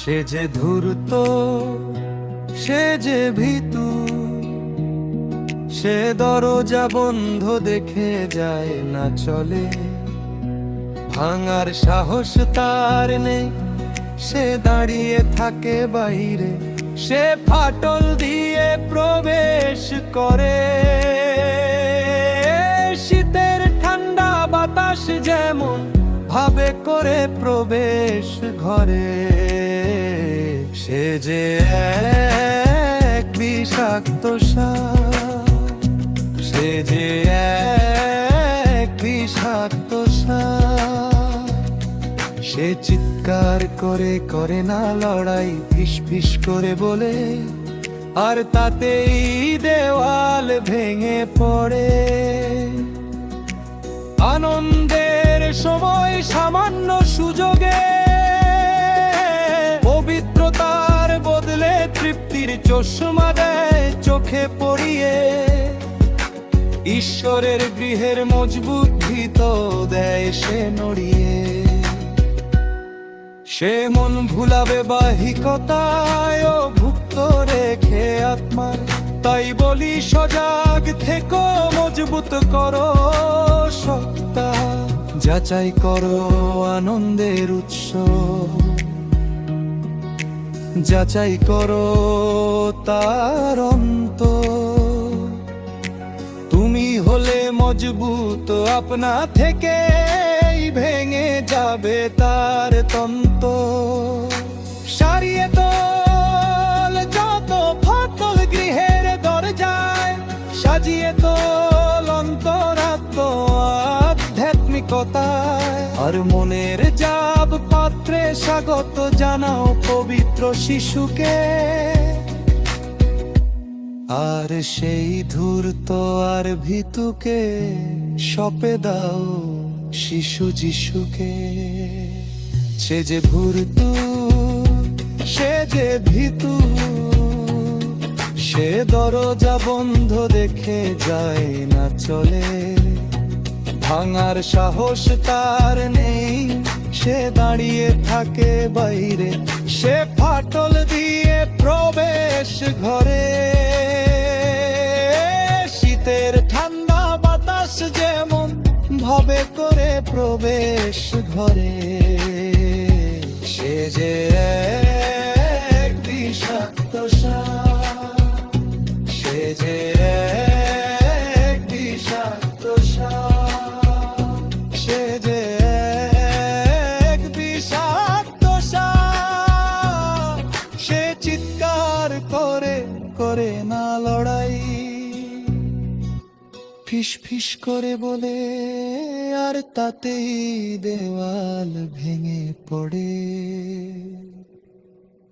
সে যে ধূর্ত, সে যে ভীতু, সে দরজা বন্ধ দেখে যায় না চলে। ভাঙার সাহস তার নেই, সে দাঁড়িয়ে থাকে বাইরে, সে ফাটল দিয়ে প্রবেশ করে। শীতের ঠান্ডা বাতাস যেমন ভাবে করে প্রবেশ ঘরে। সে যে এক বিষাক্ত সাপ, সে যে এক বিষাক্ত সাপ। সে চিৎকার করে করে না লড়াই, ফিস ফিস করে বলে, আর তাতেই দেওয়াল ভেঙে পড়ে। আনন্দের সময় সামান্য সুযোগে পবিত্রতার বদলে তৃপ্তির চশমা দেয় চোখে পড়িয়ে। ঈশ্বরের গৃহের মজবুত ভিত দেয় সে নড়িয়ে। সে মন ভুলাবে বাহিকতায় ও ভুক্ত রেখে আত্মার। তাই বলি সজাগ থেকো, মজবুত করো সত্তা, যাচাই করো আনন্দের উৎস, যাচাই করো তার অন্ত। তুমি হলে মজবুত আপনা থেকে, ভেঙে যাবে তার তন্ত। সারিয়ে তোল যত ফাটল গৃহের দরজায়, সাজিয়ে তোল অন্তরাত্ম আধ্যাত্মিকতায়। আর মনের যাব পাত্রে স্বাগত জানাও পবিত্র শিশুকে। আর সেই ধূর্ত আর ভীতুকে সঁপে দাও শিশু যিশুকে। সে যে ভূর্তু, সে যে ভীতু, সে দরজা বন্ধ দেখে যায় না চলে। ভাঙার সাহস তার নেই, সে দাঁড়িয়ে থাকে বাইরে, সে ফাটল দিয়ে প্রবেশ ঘরে। শীতের ঠান্ডা বাতাস যেমন ভাবে করে প্রবেশ ঘরে। সে যে এক বিষাক্ত সাপ, সে যে এক বিষাক্ত সাপ, সে যে এক বিষাক্ত সাপ। সে চিৎকার করে করে না লড়াই, ফিস ফিস করে বলে, আর তাতেই দেওয়াল ভেঙে পড়ে।